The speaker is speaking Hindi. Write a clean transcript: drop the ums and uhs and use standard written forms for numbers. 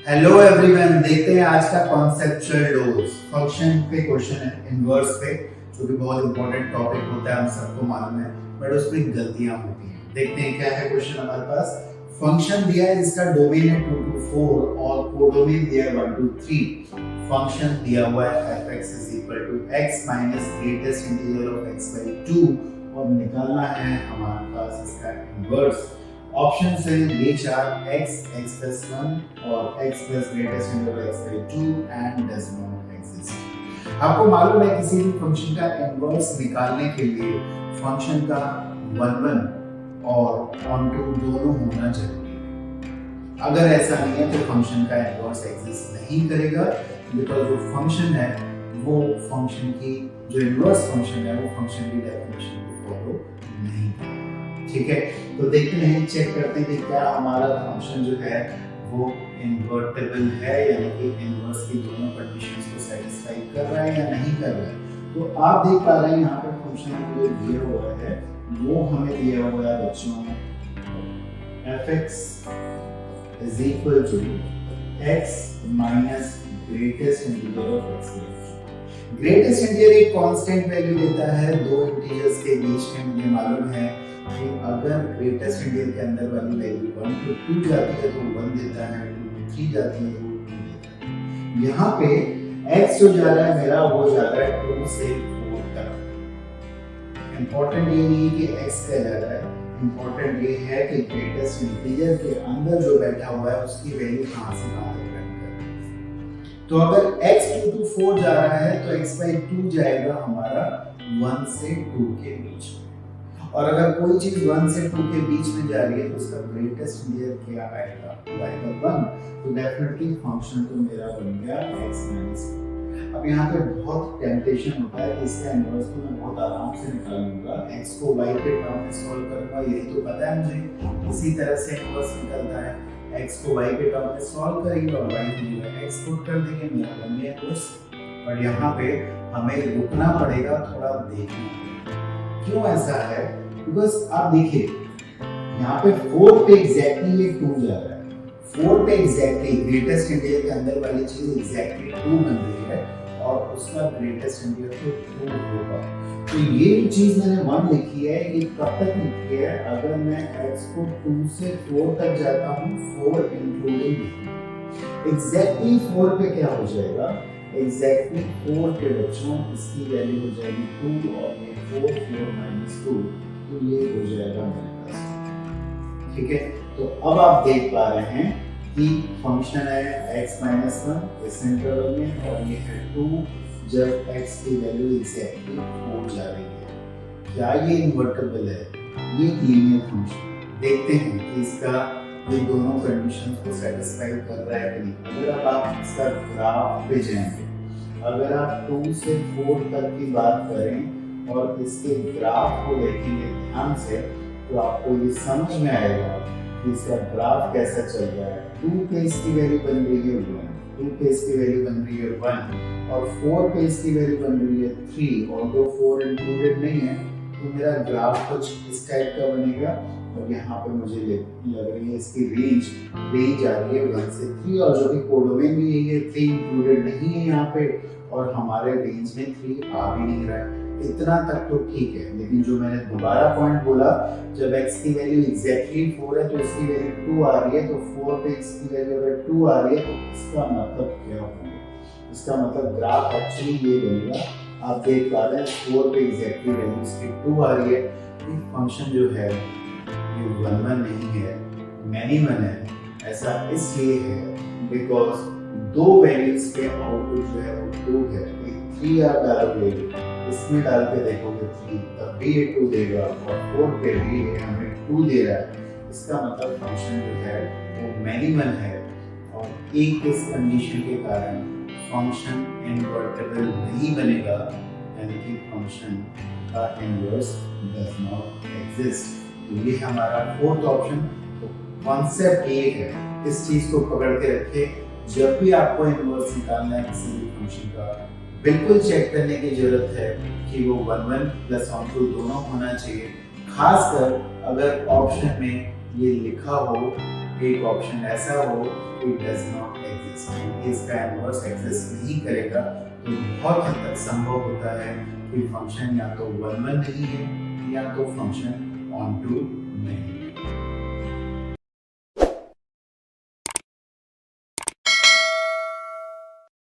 हेलो एवरीवन, देखते हैं आज का कॉन्सेप्चुअल डोज फंक्शन पे क्वेश्चन है, इनवर्स पे, जो कि बहुत इंपॉर्टेंट टॉपिक होता है, हम सबको मालूम है, बट उसमें गलतियां होती हैं। देखते हैं क्या है क्वेश्चन हमारे पास। फंक्शन दिया है जिसका डोमेन है 2 to 4 और कोडोमेन दिया है 1 to 3। फंक्शन दिया हुआ है f(x) = x minus greatest integer of x by 2 और निकालना है हमारे पास इसका इनवर्स। ऑप्शन है ये चार x, x plus 1 और x plus greatest integer x by 2 and does not exist। आपको मालूम है किसी भी फंक्शन का इनवर्स निकालने के लिए फंक्शन का 1 और ऑन टू दोनों होना जरूरी है। अगर ऐसा नहीं है तो फंक्शन का इनवर्स एग्जिस्ट नहीं करेगा, बिकॉज जो फंक्शन है वो फंक्शन की जो इनवर्स फंक्शन है वो फंक्शन की डेफिनेशन को फॉलो नहीं करेगा। ठीक है, तो देखते हैं, चेक करते हैं कि क्या हमारा फंक्शन जो है वो इन्वर्टेबल है, यानी कि इनवर्स की दोनों कंडीशंस को सेटिस्फाई कर रहा है या नहीं कर रहा है। तो आप देख पा रहे हैं यहाँ पे फंक्शन जो दिया हुआ है वो हमें दिया हुआ है बच्चों f(x) = x minus greatest integer of x। Greatest integer एक कांस्टेंट वैल्यू देता है दो इंटीजर्स के बीच में। मुझे मालूम है कि अगर ग्रेटेस्ट इंटीजर के अंदर वाली वैल्यू 1 to 2 जाती है तो 1 देता है, 2 to 3 जाती है तो 2 देता है। यहाँ पे x जो जा रहा है मेरा वो जा रहा है 2 से 4 तक। इंपॉर्टेंट ये नहीं कि x क्या जा रहा है, इंपॉर्टेंट ये है कि ग्रेटेस्ट इंटीजर के अंदर जो बैठा हुआ है उसकी वैल्यू कहां से कहां तक रन कर रही है। तो अगर x 2 to 4 जा रहा है तो x by 2 जाएगा हमारा 1 से 2 के बीच में, और अगर कोई चीज 1 से 2 के बीच में जा रही है तो उसका ग्रेटेस्ट इंटीजर क्या आएगा, वो आएगा 1। तो डेफिनेटली फंक्शन तो मेरा बन गया x माइनस। अब यहाँ पे बहुत टेम्पटेशन होता है कि इसका इनवर्स तो मैं बहुत आराम से निकाल लूंगा, x को y के टर्म में सॉल्व करूंगा, यही तो पता है मुझे, इसी तरह से इनवर्स निकलता है। x को y के टर्म में सॉल्व करेंगे और y की जगह x पुट कर देंगे, मेरा बन गया इनवर्स। पर यहाँ पे हमें रुकना पड़ेगा, थोड़ा देखना। क्यों ऐसा है? बिकॉज आप देखिए यहाँ पे 4 पे एग्जैक्टली ये 2 जा रहा है, 4 पे एग्जैक्टली ग्रेटेस्ट इंटीजर के अंदर वाली चीज एग्जैक्टली 2 बन रही है और उसका ग्रेटेस्ट इंटीजर तो 2 होगा। तो ये जो चीज मैंने 1 लिखी है ये कब तक लिखी है, अगर मैं x को 2 से 4 तक जाता हूँ, 4 इंक्लूडिंग एग्जैक्टली 4 पे क्या हो जाएगा, एग्जैक्टली 4 पे बच्चों इसकी वैल्यू हो जाएगी 2 और ये 4 माइनस 2, तो ये हो जाएगा मेरे पास। ठीक है, तो अब आप देख पा रहे हैं कि फंक्शन है x माइनस 1 इस इंटरवल में और ये है 2 जब x की वैल्यू एग्जैक्टली 4 जा रही है। क्या ये इन्वर्टेबल है? ये लीनियर फंक्शन, देखते हैं कि इसका ये दोनों कंडीशंस को सेटिस्फाई कर रहा है कि नहीं। अगर आप इसका ग्राफ पे जाएंगे, अगर आप 2 से 4 तक की बात करें और इसके ग्राफ को देखेंगे ध्यान से तो आपको ये समझ में आएगा कि इसका ग्राफ कैसा चल रहा है। 2 पे इसकी वैल्यू बन रही है 1, 2 पे इसकी वैल्यू बन रही है 1 और 4 पे इसकी वैल्यू बन रही है 3, और दो 4 इंक्लूडेड नहीं है तो मेरा ग्राफ कुछ इस टाइप का बनेगा। और यहाँ पे मुझे लग रही है इसकी रेंज आ रही है 1 से 3, और जो कि कोडोमेन भी यही है, 3 इंक्लूडेड नहीं है यहाँ पे और हमारे रेंज में 3 आ भी नहीं रहा है। इतना तक तो ठीक है, लेकिन जो मैंने दोबारा पॉइंट बोला, जब x की वैल्यू एग्जैक्टली 4 है तो इसकी वैल्यू 2 आ रही है, तो 4 पे इसकी वैल्यू अगर 2 आ रही है तो इसका मतलब क्या होगा, इसका मतलब ग्राफ एक्चुअली ये बनेगा। आप देख पा रहे हैं 4 पे एग्जैक्टली वैल्यू इसकी 2 आ रही है। ये फंक्शन जो है ये 1 नहीं है, मैनी 1 है। ऐसा इसलिए है बिकॉज दो वैल्यूज के आउटपुट जो है वो 2 है। 3 आप डालोगे, इसमें डाल के देखोगे 3, तब भी ये 2 देगा, और 4 पे भी ये हमें 2 दे रहा है। इसका मतलब फंक्शन जो है वो मैनी 1 है, और एक इस कंडीशन के कारण फंक्शन इन्वर्टेबल नहीं बनेगा, यानी कि फंक्शन का इनवर्स डज नॉट एग्जिस्ट। तो ये हमारा 4th ऑप्शन। तो कॉन्सेप्ट ये है, इस चीज को पकड़ के रखे, जब भी आपको इनवर्स निकालना है किसी भी फंक्शन का, बिल्कुल चेक करने की जरूरत है कि वो 1 प्लस ऑन टू दोनों होना चाहिए। खासकर अगर ऑप्शन में ये लिखा हो एक ऑप्शन ऐसा हो इट डज नॉट एग्जिस्ट, इसका इनवर्स एग्जिस्ट नहीं करेगा, तो बहुत हद तक संभव होता है कि फंक्शन या तो 1 1 नहीं है या तो फंक्शन ऑन टू नहीं है।